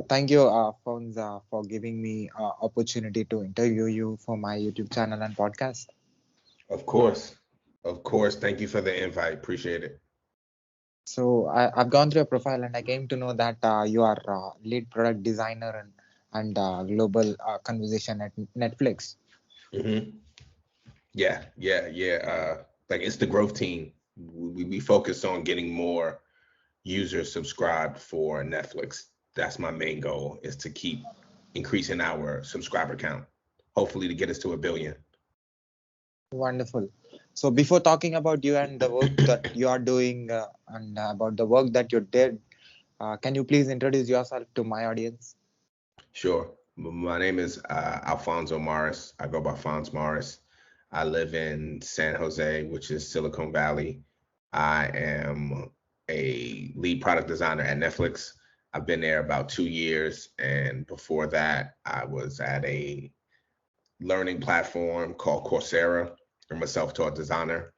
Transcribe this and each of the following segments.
Thank you, Fonz, for giving me opportunity to interview you for my YouTube channel and podcast. Of course. Of course. Thank you for the invite. Appreciate it. I've gone through your profile and I came to know that you are lead product designer and global conversation at Netflix. Hmm. Yeah. Like it's the growth team. We focus on getting more users subscribed for Netflix. That's my main goal is to keep increasing our subscriber count. Hopefully to get us to a billion. Wonderful. So before talking about you and the work that you are doing and about the work that you did, can you please introduce yourself to my audience? Sure. My name is Alfonso Morris. I go by Fonz Morris. I live in San Jose, which is Silicon Valley. I am a lead product designer at Netflix. I've been there about 2 years. And before that, I was at a learning platform called Coursera. I'm a self taught designer.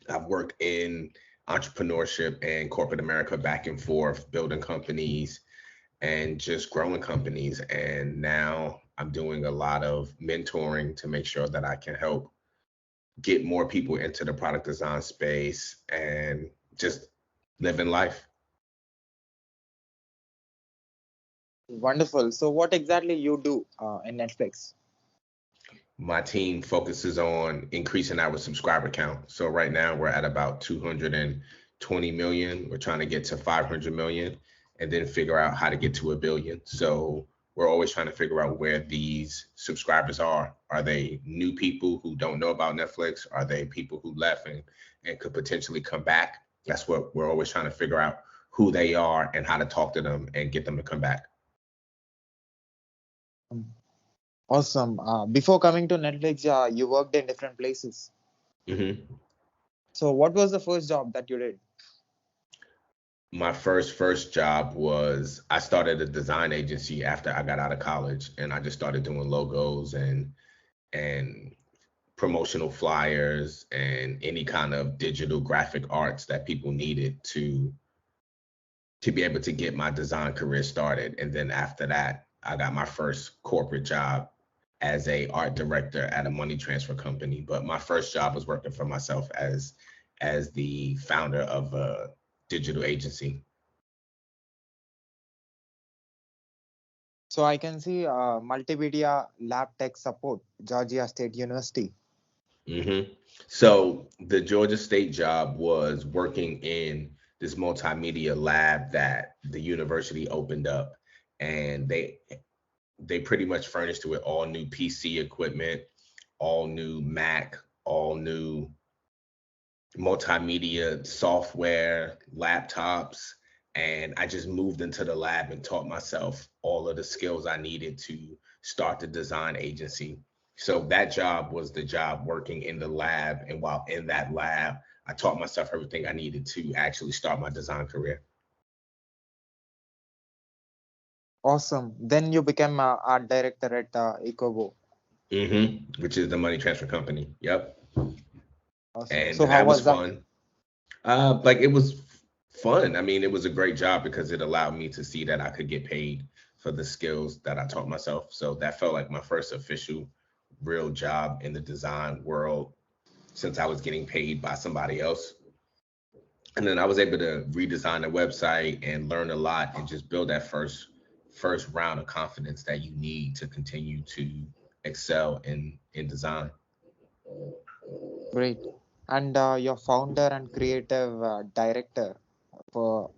I've worked in entrepreneurship and corporate America back and forth, building companies and just growing companies. And now I'm doing a lot of mentoring to make sure that I can help get more people into the product design space and just living life. Wonderful. So what exactly you do in Netflix? My team focuses on increasing our subscriber count. So right now we're at about 220 million. We're trying to get to 500 million and then figure out how to get to a billion. So we're always trying to figure out where these subscribers are. Are they new people who don't know about Netflix? Are they people who left and could potentially come back? That's what we're always trying to figure out who they are and how to talk to them and get them to come back. Um, Awesome. Before coming to Netflix, you worked in different places. Hmm. So what was the first job that you did? My first job was I started a design agency after I got out of college, and I just started doing logos and promotional flyers and any kind of digital graphic arts that people needed to be able to get my design career started. And then after that, I got my first corporate job as a art director at a money transfer company. But my first job was working for myself as the founder of a digital agency. So I can see multimedia lab tech support, Georgia State University. Hmm. So the Georgia State job was working in this multimedia lab that the university opened up, and they pretty much furnished it with all new PC equipment, all new Mac, all new multimedia software, laptops, and I just moved into the lab and taught myself all of the skills I needed to start the design agency. So that job was the job working in the lab. And while in that lab, I taught myself everything I needed to actually start my design career. Awesome. Then you became art director at Ecobo. Which is the money transfer company. Yep. Awesome. And So how that was was that? fun. Like it was fun. I mean, it was a great job because it allowed me to see that I could get paid for the skills that I taught myself. So that felt like my first official real job in the design world since I was getting paid by somebody else. And then I was able to redesign the website and learn a lot and just build that first round of confidence that you need to continue to excel in design. Great. And your founder and creative director for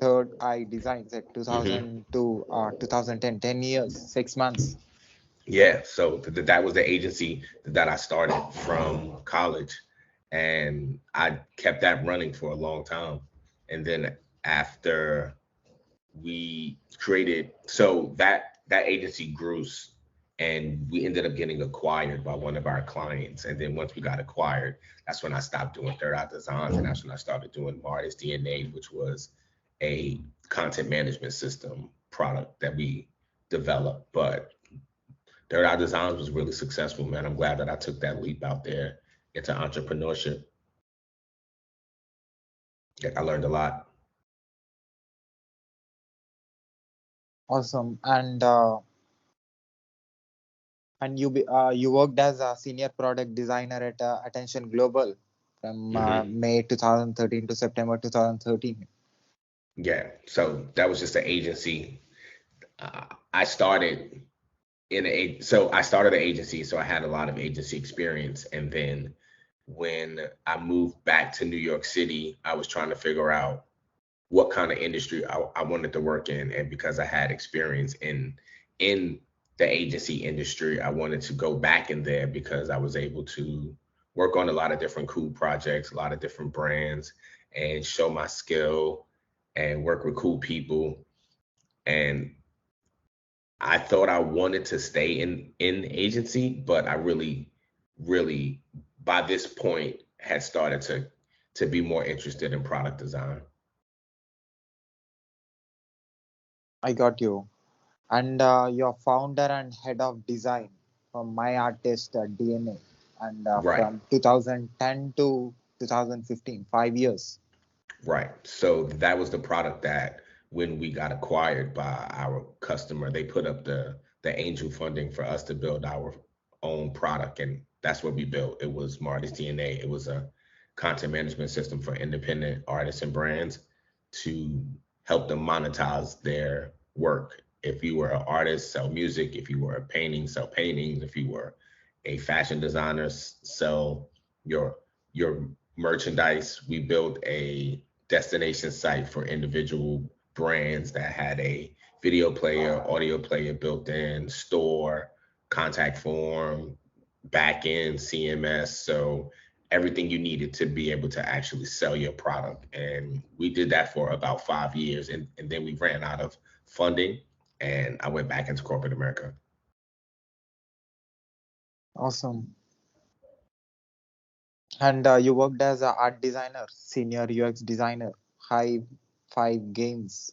Third Eye Designs at Hmm. 2000 to 2010, 10 years, 6 months. Yeah, so that was the agency that I started from college, and I kept that running for a long time. And then after we created, so that agency grew, and we ended up getting acquired by one of our clients. And then once we got acquired, that's when I stopped doing Third Eye Designs, and that's when I started doing Martis DNA, which was a content management system product that we developed. But Third Eye Designs was really successful, man. I'm glad that I took that leap out there into entrepreneurship. Yeah, I learned a lot. Awesome. And you worked as a senior product designer at Attention Global from Hmm. May 2013 to September 2013. Yeah. So that was just an agency. I started so I started an agency, so I had a lot of agency experience. And then when I moved back to New York City, I was trying to figure out what kind of industry I wanted to work in. And because I had experience in the agency industry, I wanted to go back in there because I was able to work on a lot of different cool projects, a lot of different brands, and show my skill and work with cool people. And I thought I wanted to stay in agency, but I really by this point had started to be more interested in product design. I got you. And you're founder and head of design from My Artist DNA, and Right. from 2010 to 2015, 5 years. Right. So that was the product that when we got acquired by our customer, they put up the angel funding for us to build our own product, and that's what we built. It was Marty's DNA. It was a content management system for independent artists and brands to help them monetize their work. If you were an artist, sell music. If you were a painting, sell paintings. If you were a fashion designer, sell your your merchandise. We built a destination site for individual brands that had a video player, audio player built in, store, contact form, back end, CMS. So everything you needed to be able to actually sell your product. And we did that for about 5 years. And then we ran out of funding and I went back into corporate America. Awesome. And you worked as an art designer, senior UX designer, High Five Games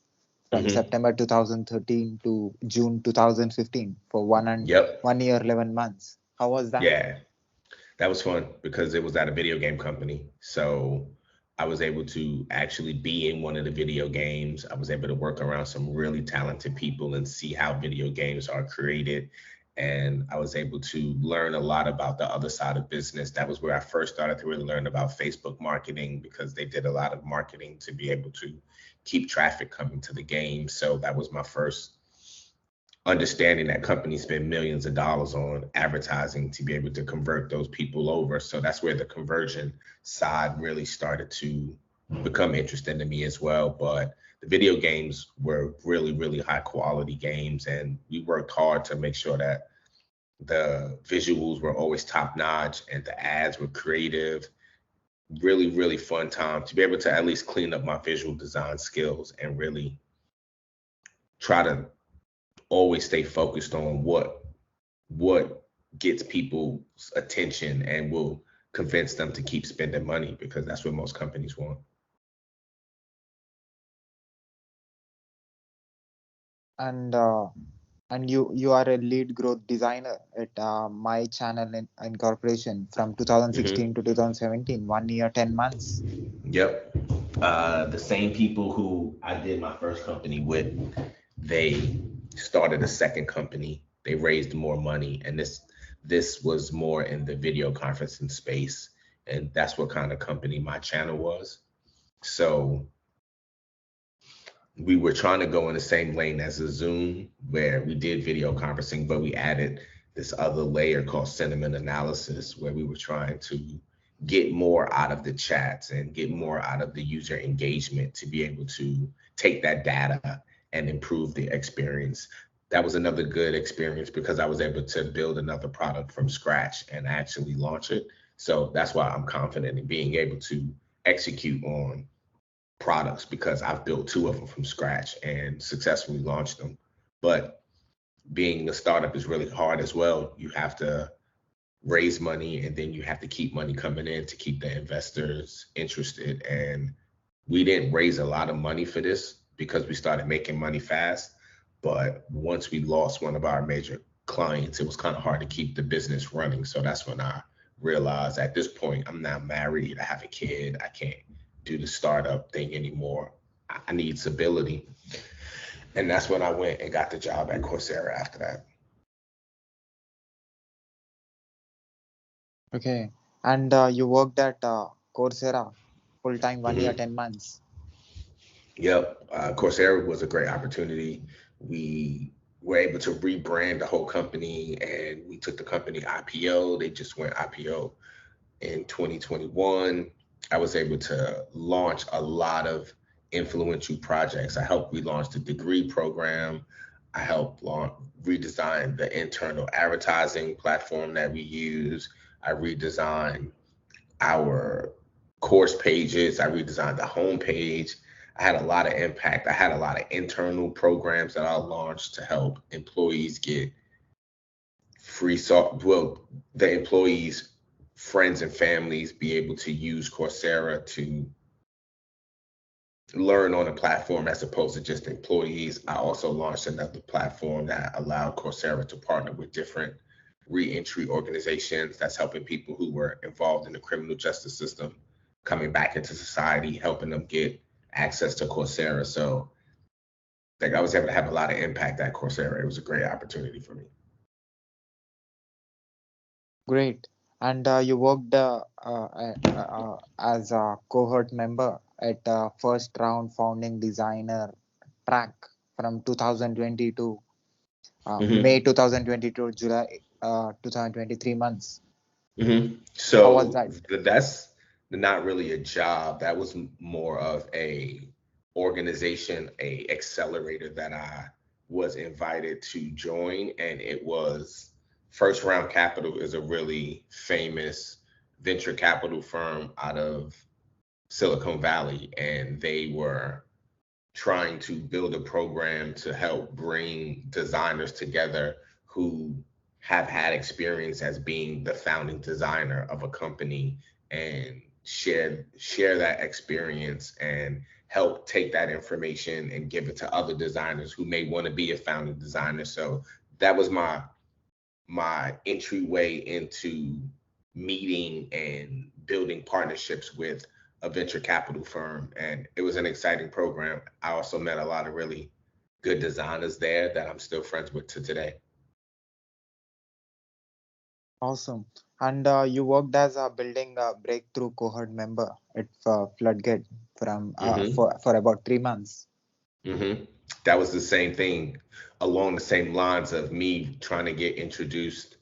from Hmm. September 2013 to June 2015 for Yep. 1 year, 11 months. How was that? Yeah. That was fun because it was at a video game company. So I was able to actually be in one of the video games. I was able to work around some really talented people and see how video games are created. And I was able to learn a lot about the other side of business. That was where I first started to really learn about Facebook marketing because they did a lot of marketing to be able to keep traffic coming to the game. So that was my first understanding that companies spend millions of dollars on advertising to be able to convert those people over. So that's where the conversion side really started to become interesting to me as well. But the video games were really, really high quality games. And we worked hard to make sure that the visuals were always top notch and the ads were creative. Really, really fun time to be able to at least clean up my visual design skills and really try to always stay focused on what gets people's attention and will convince them to keep spending money because that's what most companies want. And you are a lead growth designer at My Channel Incorporation from Hmm. 2016 to 2017, 1 year, 10 months. Yep. The same people who I did my first company with, they started a second company. They raised more money, and this was more in the video conferencing space, and that's what kind of company my channel was. So we were trying to go in the same lane as a Zoom, where we did video conferencing, but we added this other layer called sentiment analysis, where we were trying to get more out of the chats and get more out of the user engagement to be able to take that data and improve the experience. That was another good experience because I was able to build another product from scratch and actually launch it. So that's why I'm confident in being able to execute on products because I've built two of them from scratch and successfully launched them. But being a startup is really hard as well. You have to raise money and then you have to keep money coming in to keep the investors interested. And we didn't raise a lot of money for this because we started making money fast. But once we lost one of our major clients, it was kind of hard to keep the business running. So that's when I realized at this point, I'm not married, I have a kid, I can't do the startup thing anymore. I need stability. And that's when I went and got the job at Coursera after that. Okay. And you worked at Coursera full time, 1 year, Hmm. 10 months. Yep. Coursera was a great opportunity. We were able to rebrand the whole company and we took the company IPO. They just went IPO in 2021. I was able to launch a lot of influential projects. I helped relaunch the degree program. I helped redesign the internal advertising platform that we use. I redesigned our course pages. I redesigned the homepage. I had a lot of impact. I had a lot of internal programs that I launched to help employees get free well, the employees, friends and families be able to use Coursera to learn on a platform as opposed to just employees. I also launched another platform that allowed Coursera to partner with different reentry organizations that's helping people who were involved in the criminal justice system coming back into society, helping them get access to Coursera. So like I was able to have a lot of impact at Coursera. It was a great opportunity for me. Great. And you worked as a cohort member at first round founding designer track from 2020 to Hmm. May 2022, July 2023 months. Hmm. How was So that? that's not really a job. That was more of a organization, a accelerator that I was invited to join, and it was First Round Capital is a really famous venture capital firm out of Silicon Valley, and they were trying to build a program to help bring designers together who have had experience as being the founding designer of a company and share that experience and help take that information and give it to other designers who may want to be a founding designer. So that was my entryway into meeting and building partnerships with a venture capital firm. And it was an exciting program. I also met a lot of really good designers there that I'm still friends with to today. Awesome. And you worked as a building breakthrough cohort member at Floodgate from Hmm. for about 3 months. Hmm. That was the same thing along the same lines of me trying to get introduced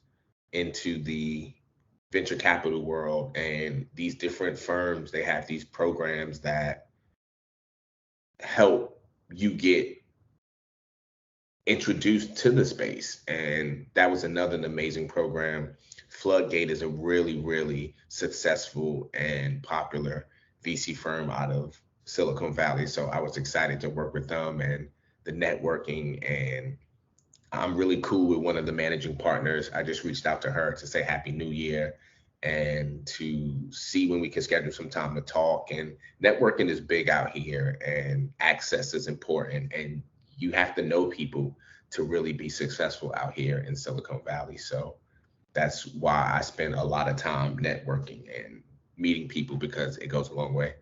into the venture capital world and these different firms. They have these programs that help you get introduced to the space. And that was another amazing program. Floodgate is a really, really successful and popular VC firm out of Silicon Valley. So I was excited to work with them and the networking. And I'm really cool with one of the managing partners. I just reached out to her to say Happy New Year and to see when we can schedule some time to talk. And networking is big out here, and access is important. And you have to know people to really be successful out here in Silicon Valley. So that's why I spend a lot of time networking and meeting people because it goes a long way.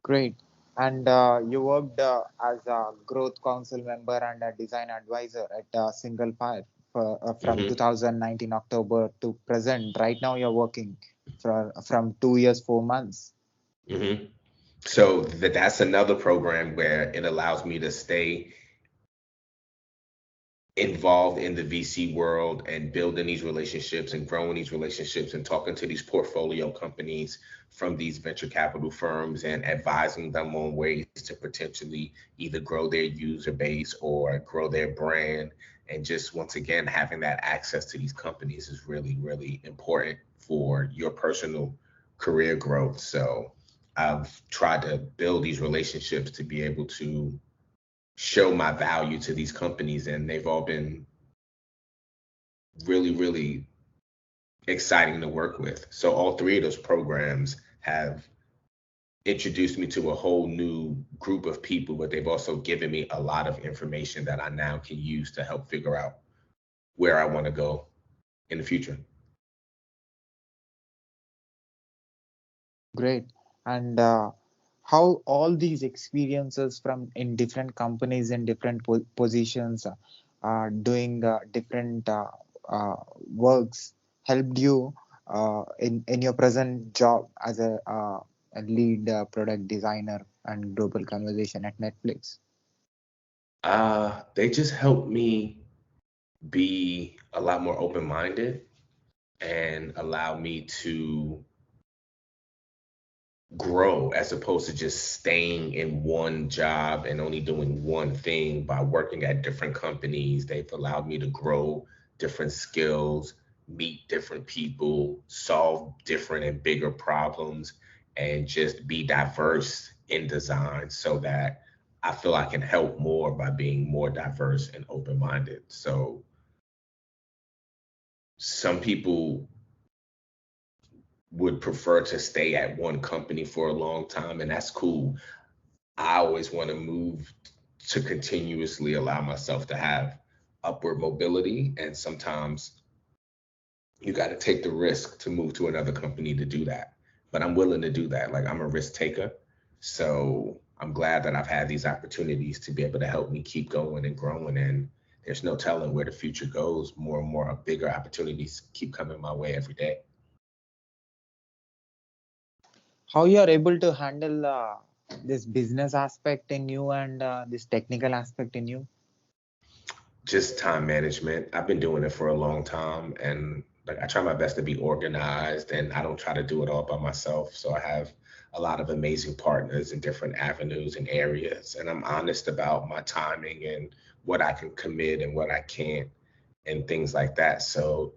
Great. And you worked as a growth council member and a design advisor at Single Fire from Hmm. 2019 October to present. Right now, you're working from 2 years, 4 months. Hmm. So that's another program where it allows me to stay involved in the VC world and building these relationships and growing these relationships and talking to these portfolio companies from these venture capital firms and advising them on ways to potentially either grow their user base or grow their brand. And just once again, having that access to these companies is really, really important for your personal career growth. So I've tried to build these relationships to be able to show my value to these companies, and they've all been really, really exciting to work with. So all three of those programs have introduced me to a whole new group of people, but they've also given me a lot of information that I now can use to help figure out where I want to go in the future. Great. And how all these experiences from in different companies in different positions, doing different works helped you in your present job as a lead product designer and global conversation at Netflix. They just helped me be a lot more open-minded and allow me to grow as opposed to just staying in one job and only doing one thing. By working at different companies, they've allowed me to grow different skills, meet different people, solve different and bigger problems, and just be diverse in design so that I feel I can help more by being more diverse and open-minded. So some people would prefer to stay at one company for a long time, and that's cool. I always want to move to continuously allow myself to have upward mobility. And sometimes you got to take the risk to move to another company to do that. But I'm willing to do that. Like, I'm a risk taker. So I'm glad that I've had these opportunities to be able to help me keep going and growing. And there's no telling where the future goes. More and more bigger opportunities keep coming my way every day. How you are able to handle this business aspect in you and this technical aspect in you? Just time management. I've been doing it for a long time, and like, I try my best to be organized, and I don't try to do it all by myself. So I have a lot of amazing partners in different avenues and areas, and I'm honest about my timing and what I can commit and what I can't and things like that. So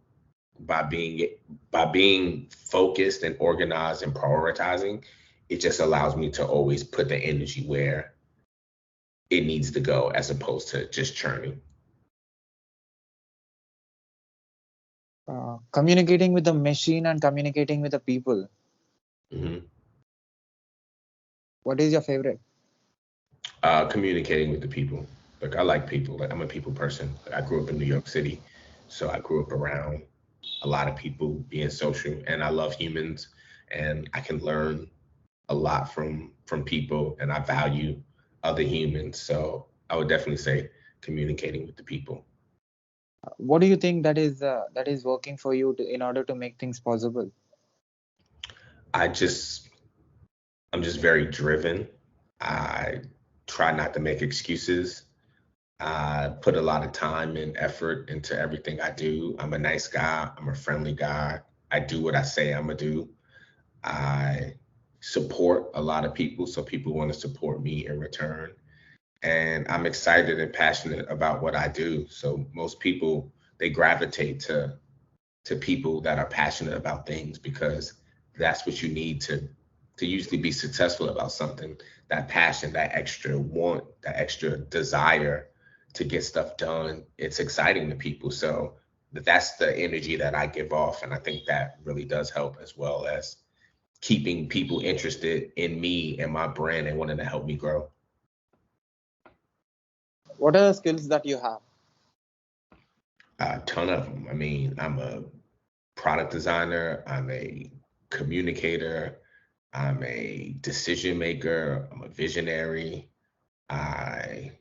by being by being focused and organized and prioritizing, it just allows me to always put the energy where it needs to go as opposed to just churning. Communicating with the machine and communicating with the people. Mhm. What is your favorite? Communicating with the people. Like, I like people. Like, I'm a people person. Like, I grew up in New York City, so I grew up around a lot of people, being social, and I love humans, and I can learn a lot from people, and I value other humans. So I would definitely say communicating with the people. What do you think that is working for you in order to make things possible? I just I'm just very driven. I try not to make excuses. I put a lot of time and effort into everything I do. I'm a nice guy. I'm a friendly guy. I do what I say I'm gonna do. I support a lot of people, so people want to support me in return. And I'm excited and passionate about what I do. So most people, they gravitate to people that are passionate about things because that's what you need to usually be successful about something. That passion, that extra want, that extra desire to get stuff done, it's exciting to people. So that's the energy that I give off, and I think that really does help, as well as keeping people interested in me and my brand and wanting to help me grow. What are the skills that you have? A ton of them. I mean, I'm a product designer, I'm a communicator, I'm a decision maker, I'm a visionary, I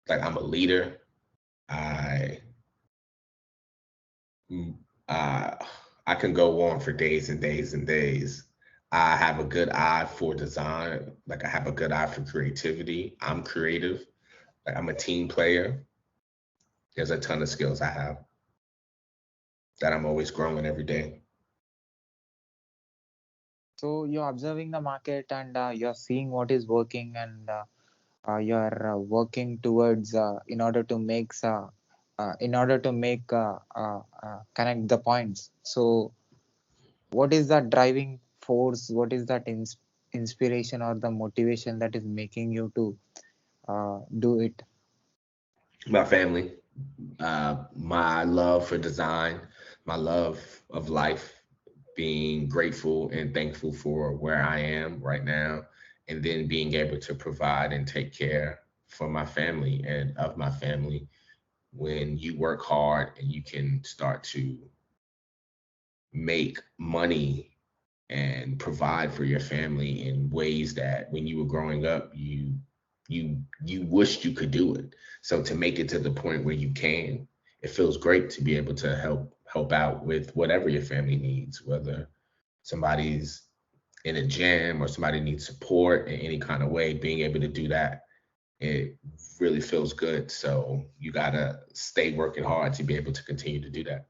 I'm a leader. I mm, uh, I can go on for days and days and days. I have a good eye for design. Like, I have a good eye for creativity. I'm creative. Like, I'm a team player. There's a ton of skills I have that I'm always growing every day. So you're observing the market and you're seeing what is working and you're working towards in order to make connect the points. So what is that driving force? What is that inspiration or the motivation that is making you to do it? My family, my love for design, my love of life, being grateful and thankful for where I am right now, and then being able to provide and take care for my family and of my family. When you work hard and you can start to make money and provide for your family in ways that when you were growing up, you wished you could do it. So to make it to the point where you can, it feels great to be able to help out with whatever your family needs, whether somebody's in a gym or somebody needs support in any kind of way, being able to do that, it really feels good. So you gotta stay working hard to be able to continue to do that.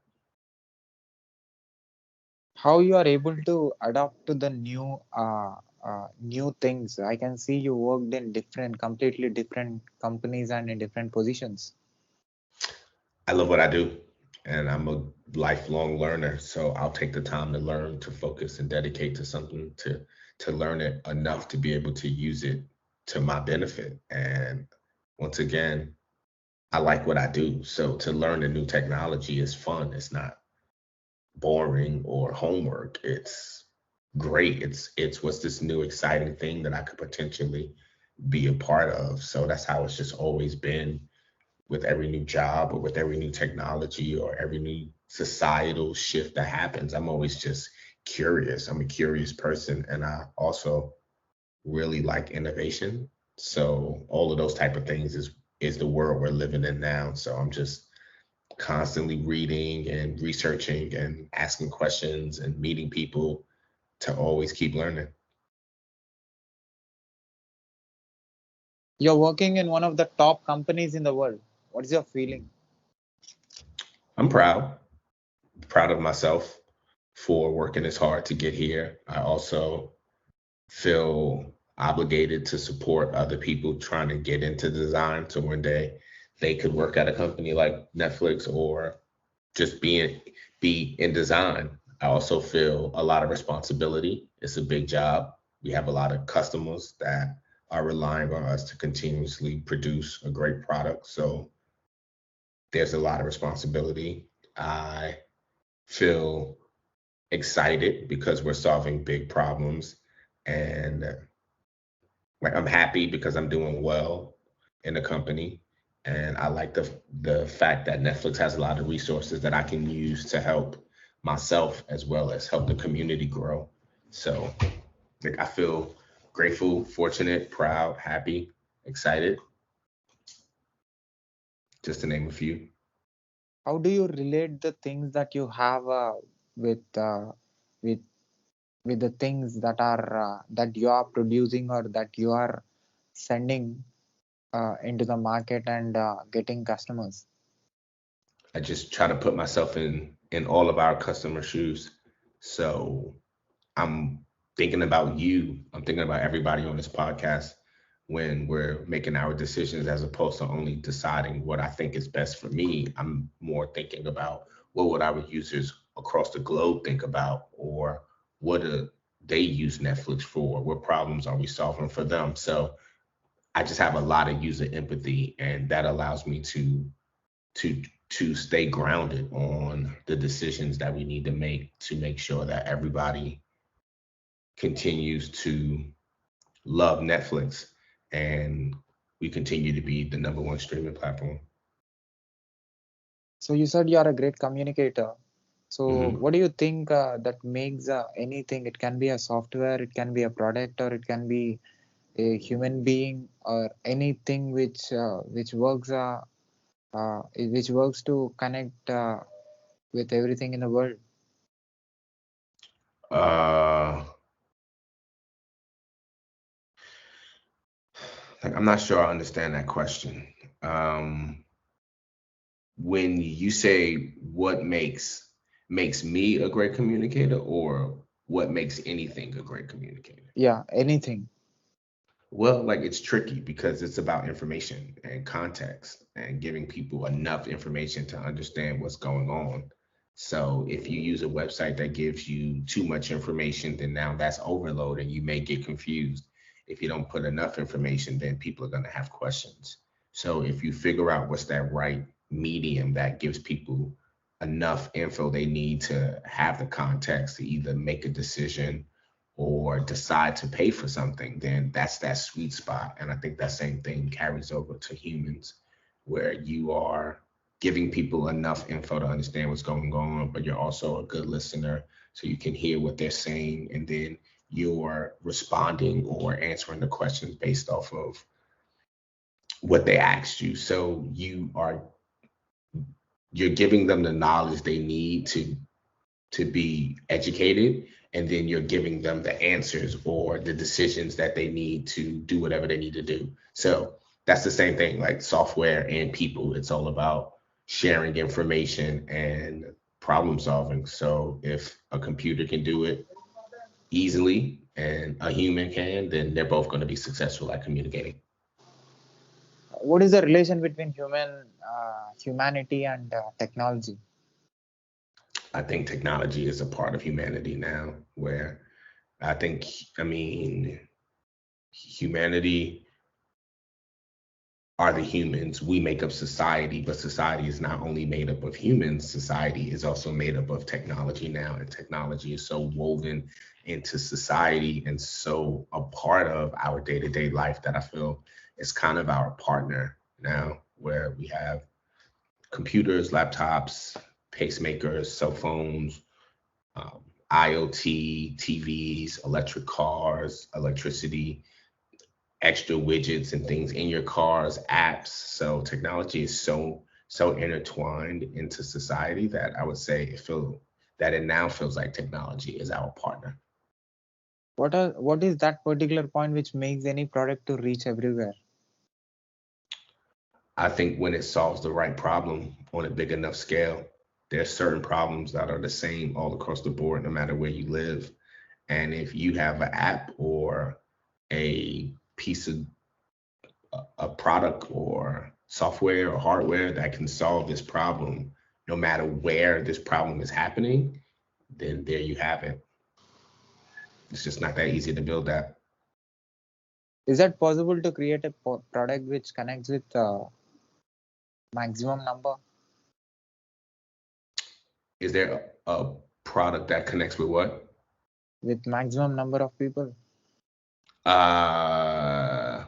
How you are able to adapt to the new things? I can see you worked in completely different companies and in different positions. I love what I do, and I'm a lifelong learner. So I'll take the time to learn, to focus, and dedicate to something to learn it enough to be able to use it to my benefit. And once again, I like what I do. So to learn a new technology is fun. It's not boring or homework. It's great. It's what's this new exciting thing that I could potentially be a part of. So that's how it's just always been with every new job or with every new technology or every new societal shift that happens. I'm always just curious. I'm a curious person, and I also really like innovation. So all of those type of things is the world we're living in now. So I'm just constantly reading and researching and asking questions and meeting people to always keep learning. You're working in one of the top companies in the world. What's your feeling? I'm proud of myself for working as hard to get here. I also feel obligated to support other people trying to get into design so one day they could work at a company like Netflix or just be in design. I also feel a lot of responsibility. It's a big job. We have a lot of customers that are relying on us to continuously produce a great product. So there's a lot of responsibility. I feel excited because we're solving big problems, and like I'm happy because I'm doing well in the company, and I like the fact that Netflix has a lot of resources that I can use to help myself as well as help the community grow. So like I feel grateful, fortunate, proud, happy, excited, just to name a few. How do you relate the things that you have with uh, with with the things that you are producing or that you are sending into the market and getting customers? I just try to put myself in all of our customer shoes. So I'm thinking about you. I'm thinking about everybody on this podcast when we're making our decisions as opposed to only deciding what I think is best for me. I'm more thinking about what would our users across the globe think about, or what do they use Netflix for? What problems are we solving for them? So I just have a lot of user empathy, and that allows me to to stay grounded on the decisions that we need to make sure that everybody continues to love Netflix and we continue to be the number one streaming platform. So you said you are a great communicator. So Hmm. what do you think that makes anything? It can be a software, it can be a product, or it can be a human being, or anything which works to connect with everything in the world. Uh, like I'm not sure I understand that question. Um, when you say what makes me a great communicator, or what makes anything a great communicator? Yeah, anything. Well, like it's tricky because it's about information and context and giving people enough information to understand what's going on. So if you use a website that gives you too much information, then now that's overload and you may get confused. If you don't put enough information, then people are going to have questions. So if you figure out what's that right medium that gives people enough info they need to have the context to either make a decision or decide to pay for something, then that's that sweet spot. And I think that same thing carries over to humans, where you are giving people enough info to understand what's going on, but you're also a good listener. so you can hear what they're saying, and then you're responding or answering the questions based off of what they asked you. So you're giving them the knowledge they need to be educated, and then you're giving them the answers or the decisions that they need to do whatever they need to do. So that's the same thing, like software and people. It's all about sharing information and problem solving. So if a computer can do it easily and a human can, then they're both going to be successful at communicating. What is the relation between humanity and technology? I think technology is a part of humanity now, where I think, I mean, humanity are the humans. We make up society, but society is not only made up of humans, society is also made up of technology now. And technology is so woven into society and so a part of our day to day life that I feel is kind of our partner now, where we have computers, laptops, pacemakers, cell phones, um, IoT, TVs, electric cars, electricity, extra widgets and things in your cars, apps. So technology is so intertwined into society that I would say it now feels like technology is our partner. What is that particular point which makes any product to reach everywhere? I think when it solves the right problem on a big enough scale, there's certain problems that are the same all across the board, no matter where you live. And if you have an app or a piece of a product or software or hardware that can solve this problem, no matter where this problem is happening, then there you have it. It's just not that easy to build that. Is that possible to create a product which connects with maximum number Is there a product that connects with what? with maximum number of people? Uh,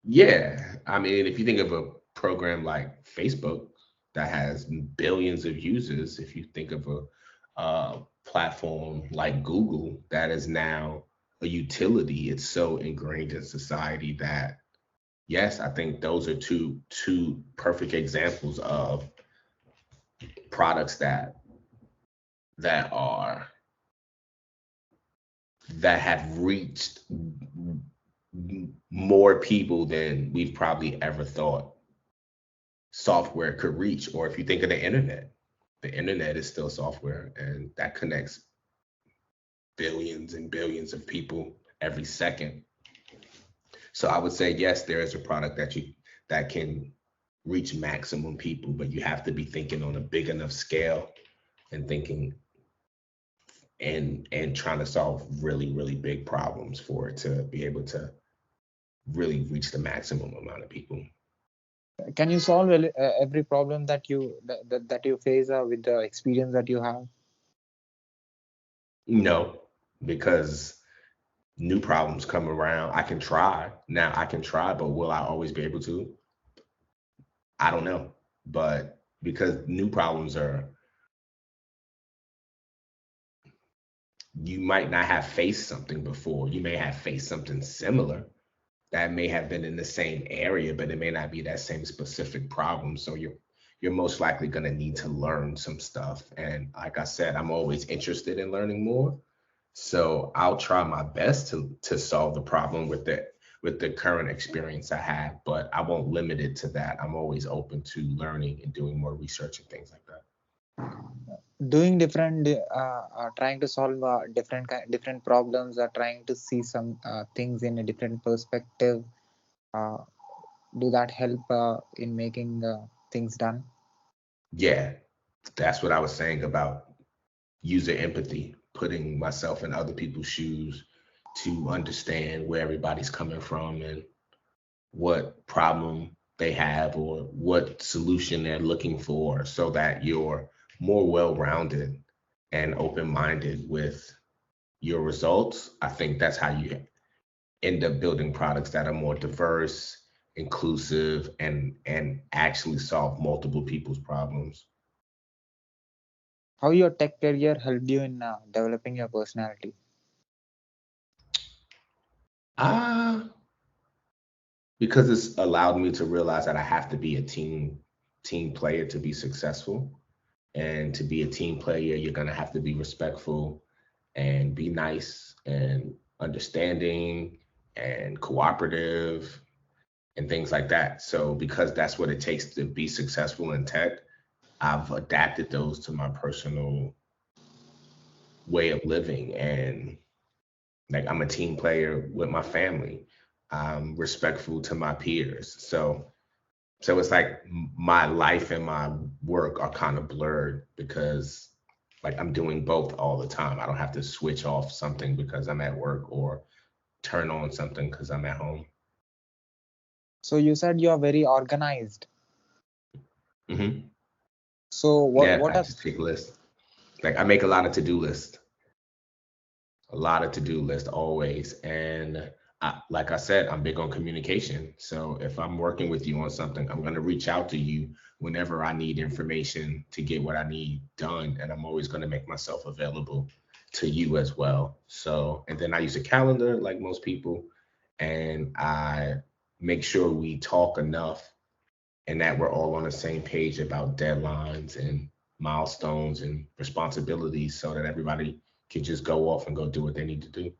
yeah. I mean, if you think of a program like Facebook that has billions of users, if you think of a platform like Google that is now a utility, it's so ingrained in society that yes, I think those are two perfect examples of products that are that have reached more people than we've probably ever thought software could reach. Or if you think of the internet is still software, and that connects billions and billions of people every second. So I would say yes, there is a product that can reach maximum people, but you have to be thinking on a big enough scale and thinking and trying to solve really big problems for it to be able to really reach the maximum amount of people. Can you solve every problem that you face with the experience that you have? No, because new problems come around. I can try. Now I can try, but will I always be able to? I don't know. But because new problems are, you might not have faced something before. You may have faced something similar that may have been in the same area, but it may not be that same specific problem. So you're most likely going to need to learn some stuff. And like I said, I'm always interested in learning more. So I'll try my best to solve the problem with the current experience I have, but I won't limit it to that. I'm always open to learning and doing more research and things like that. Doing different trying to solve different problems, or trying to see some things in a different perspective, uh, do that help in making things done? Yeah, that's what I was saying about user empathy, putting myself in other people's shoes to understand where everybody's coming from and what problem they have or what solution they're looking for, so that you're more well-rounded and open-minded with your results. I think that's how you end up building products that are more diverse, inclusive, and actually solve multiple people's problems. How your tech career helped you in developing your personality? Ah, because it's allowed me to realize that I have to be a team player to be successful. And to be a team player, you're gonna have to be respectful and be nice and understanding and cooperative and things like that. So because that's what it takes to be successful in tech, I've adapted those to my personal way of living. And like I'm a team player with my family. I'm respectful to my peers. So it's like my life and my work are kind of blurred because like I'm doing both all the time. I don't have to switch off something because I'm at work or turn on something because I'm at home. So you said you are very organized. Hmm. So Yeah, what I are just take lists. Like I make a lot of to-do lists, a lot of to-do lists always. And like I said, I'm big on communication. So if I'm working with you on something, I'm going to reach out to you whenever I need information to get what I need done. And I'm always going to make myself available to you as well. So, and then I use a calendar like most people, and I make sure we talk enough and that we're all on the same page about deadlines and milestones and responsibilities so that everybody can just go off and go do what they need to do.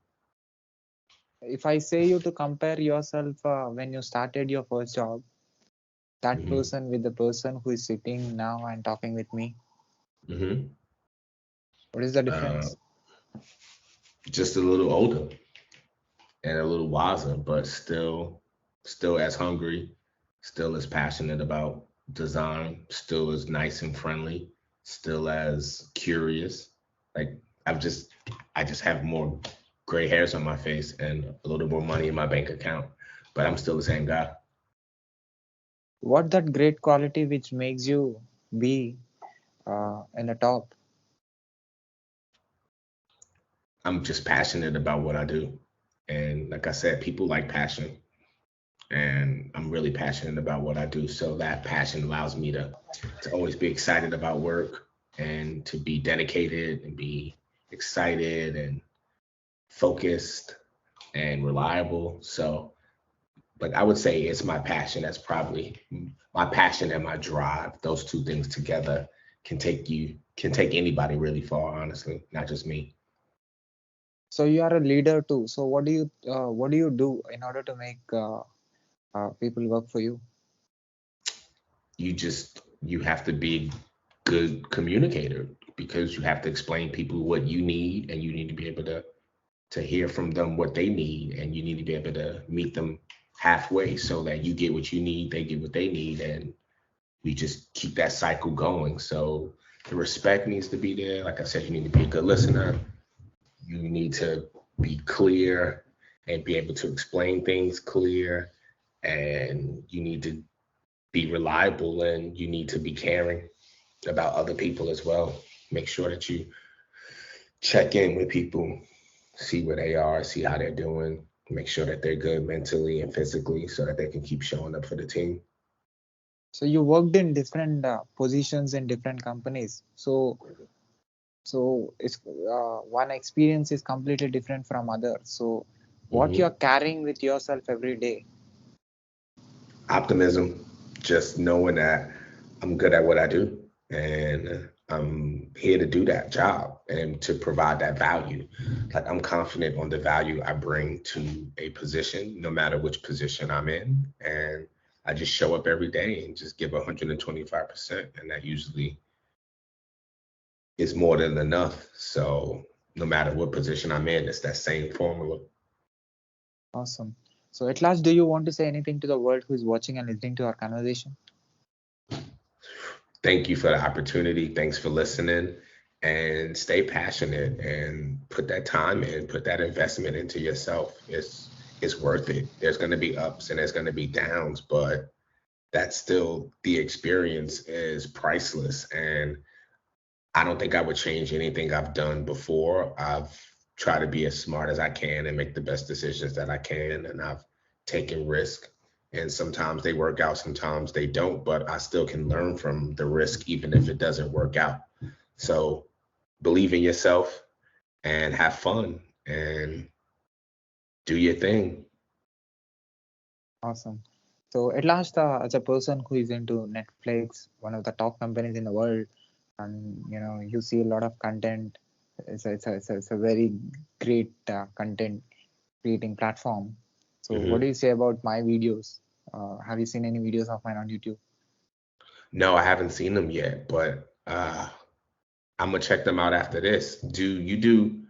if I say you to compare yourself when you started your first job, that Hmm. person with the person who is sitting now and talking with me, Hmm. what is the Uh, difference? just a little older and a little wiser, but still as hungry, still as passionate about design, still as nice and friendly, still as curious. Like I've just I just have more gray hairs on my face and a little more money in my bank account, but I'm still the same guy. What that great quality which makes you be in the top? I'm just passionate about what I do. And like I said, people like passion. And I'm really passionate about what I do. So that passion allows me to always be excited about work and to be dedicated and be excited and focused and reliable. So, but I would say it's my passion. That's probably my passion and my drive. Those two things together can take anybody really far, honestly, not just me. So you are a leader too. So what do you do in order to make people work for you? You have to be a good communicator because you have to explain people what you need and you need to be able to hear from them what they need and you need to be able to meet them halfway so that you get what you need, they get what they need, and we just keep that cycle going. So the respect needs to be there. Like I said, you need to be a good listener. You need to be clear and be able to explain things clear, and you need to be reliable, and you need to be caring about other people as well. Make sure that you check in with people, see where they are, see how they're doing, make sure that they're good mentally and physically so that they can keep showing up for the team. So you worked in different positions in different companies. So it's one experience is completely different from other. So what Hmm. you're carrying with yourself every day? Optimism, just knowing that I'm good at what I do and I'm here to do that job and to provide that value. Like I'm confident on the value I bring to a position, no matter which position I'm in. And I just show up every day and just give 125%. And that usually is more than enough. So no matter what position I'm in, it's that same formula. Awesome. So at last, do you want to say anything to the world who is watching and listening to our conversation? Thank you for the opportunity. Thanks for listening and stay passionate and put that time in, put that investment into yourself. It's worth it. There's going to be ups and there's going to be downs, but that's still the experience is priceless. And I don't think I would change anything I've done before. I've tried to be as smart as I can and make the best decisions that I can. And I've taken risk. And sometimes they work out, sometimes they don't, but I still can learn from the risk, even if it doesn't work out. So believe in yourself and have fun and do your thing. Awesome. So at last, as a person who is into Netflix, one of the top companies in the world, and you see a lot of content. It's a very great content creating platform. So what do Hmm. you say about my videos? Have you seen any videos of mine on YouTube? No, I haven't seen them yet, but I'm gonna check them out after this. Do you do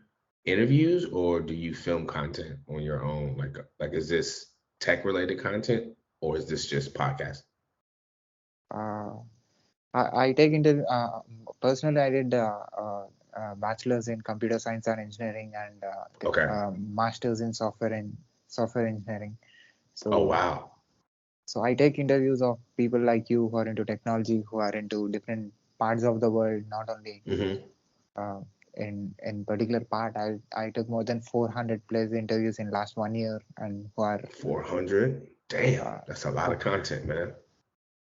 interviews or do you film content on your own? Like is this tech related content or is this just podcast? Uh, I take into personally I did bachelor's in computer science and engineering and Okay. master's in software engineering. Oh So wow. so I take interviews of people like you who are into technology, who are into different parts of the world, not only Hmm. uh, in particular part. I took more than 400 plus interviews in last 1 year, and 400. Damn, uh, that's a lot who of content, man.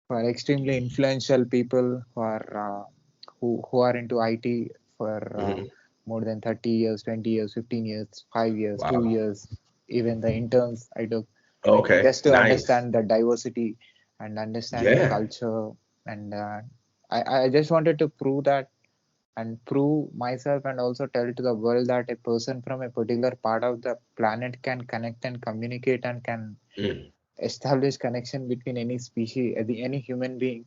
who are extremely influential people who are into IT for Hmm. more than 30 years, 20 years, 15 years, 5 years, Wow. 2 years, even the interns I took, Okay, just to nice. understand the diversity and understand the Yeah. culture. And I just wanted to prove that and prove myself and also tell to the world that a person from a particular part of the planet can connect and communicate and can Mm. establish connection between any species, any human being.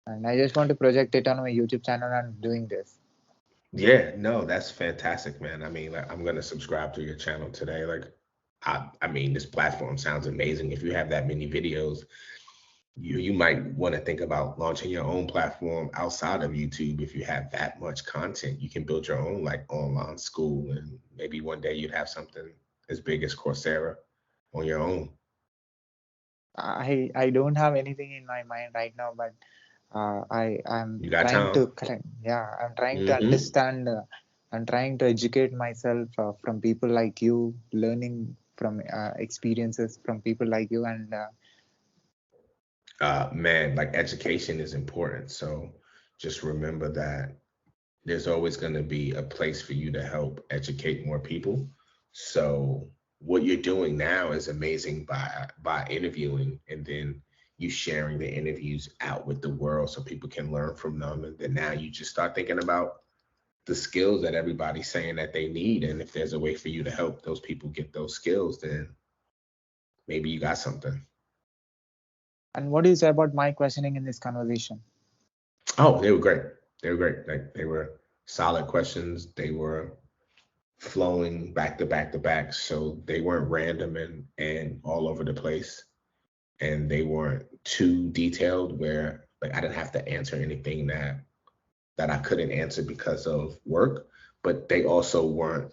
And I just want to project it on my YouTube channel and doing this. Yeah, no, that's fantastic, man. I mean, like, I'm gonna subscribe to your channel today. Like, I mean, this platform sounds amazing. If you have that many videos, you might want to think about launching your own platform outside of YouTube. If you have that much content, you can build your own like online school, and maybe one day you'd have something as big as Coursera on your own. I don't have anything in my mind right now, but I'm You got trying time. to correct. Yeah, I'm trying to Hmm. understand. I'm trying to educate myself from people like you, learning from experiences from people like you, and Man, like education is important. So just remember that there's always going to be a place for you to help educate more people. So what you're doing now is amazing by interviewing and then you sharing the interviews out with the world so people can learn from them. And then now you just start thinking about the skills that everybody's saying that they need. And if there's a way for you to help those people get those skills, then maybe you got something. what do you say about my questioning in this conversation? Oh, they were great. They were great. Like they were solid questions. They were flowing back to back to back. So they weren't random and all over the place. And they weren't too detailed where like I didn't have to answer anything that I couldn't answer because of work. But they also weren't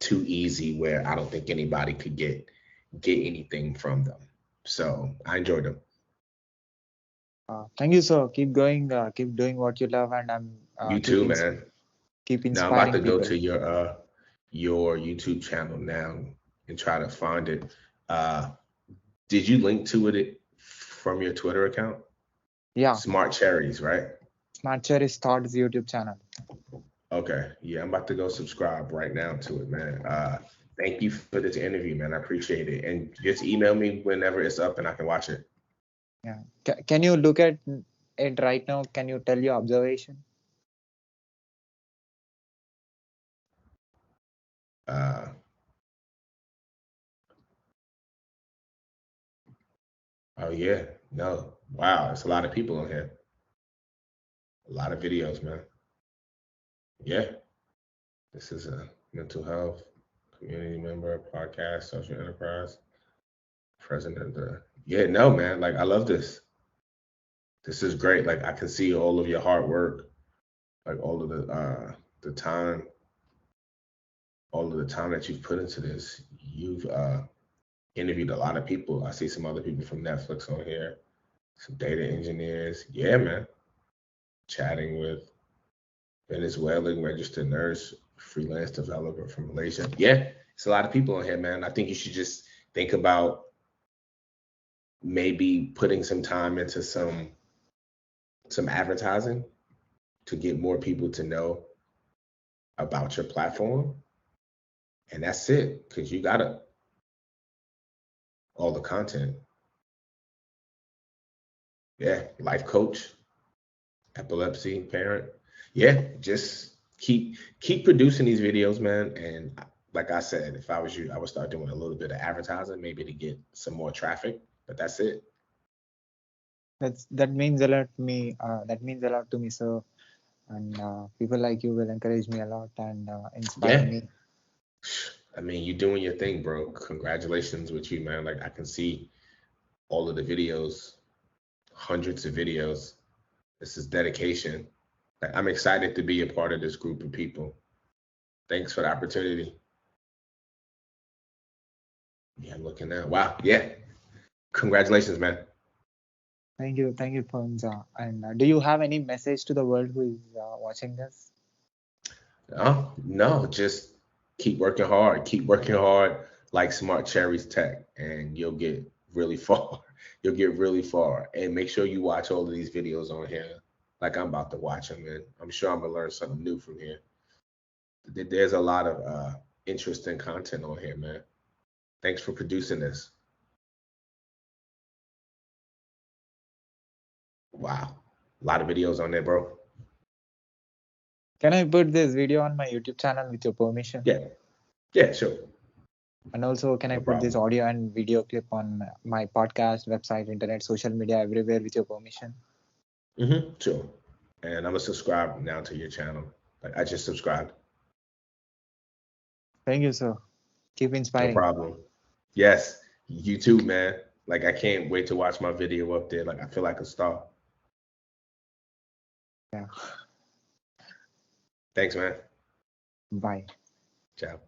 too easy where I don't think anybody could get anything from them. So I enjoyed them. Thank you, sir. Keep going. Keep doing what you love, and I'm You too, man. keep Now I'm about inspiring to go people. to your YouTube channel now and try to find it. Uh did you link to it from your Twitter account? Yeah, Smart Cherries, right? Smart Cherry's Thoughts YouTube channel. Okay. Yeah, I'm about to go subscribe right now to it, man. Thank you for this interview, man. I appreciate it. And just email me whenever it's up and I can watch it. Yeah. Can you look at it right now? Can you tell your observation? Uh, oh yeah. No. Wow, it's a lot of people on here. A lot of videos, man. Yeah. This is a mental health community member podcast, social enterprise, president of the yeah, no, man. Like I love this. This is great. Like I can see all of your hard work, like the time, all of the time that you've put into this. You've interviewed a lot of people. I see some other people from Netflix on here, some data engineers. Yeah, man. Chatting with Venezuelan registered nurse, freelance developer from Malaysia. Yeah, it's a lot of people on here, man. I think you should just think about maybe putting some time into some advertising to get more people to know about your platform, and that's it. Because you got all the content. Yeah, life coach, epilepsy parent. Yeah, just keep producing these videos, man. And like I said, if I was you, I would start doing a little bit of advertising, maybe to get some more traffic. But that's it. That means a lot to me. That means a lot to me, sir. And people like you will encourage me a lot and inspire Yeah. me. I mean, you're doing your thing, bro. Congratulations with you, man. Like I can see all of the videos, hundreds of videos. This is dedication. Like, I'm excited to be a part of this group of people. Thanks for the opportunity. Yeah, I'm looking now. Wow. Yeah. Congratulations, man. Thank you, Fonz. And do you have any message to the world who is watching this? Oh, no, just keep working hard. Keep working hard like Smart Cherries Tech, and you'll get really far. You'll get really far. And make sure you watch all of these videos on here. Like I'm about to watch them, and I'm sure I'm gonna learn something new from here. There's a lot of interesting content on here, man. Thanks for producing this. Wow. A lot of videos on there, bro. Can I put this video on my YouTube channel with your permission? Yeah. Yeah, sure. And also, can I No put this problem. audio and video clip on my podcast, website, internet, social media, everywhere with your permission? Sure. And I'm gonna subscribe now to your channel. Like I just subscribed. Thank you, sir. Keep No inspiring. problem. Yes, you too, man. Like I can't wait to watch my video up there. Like I feel like a star. Yeah. Thanks, man. Bye. Ciao.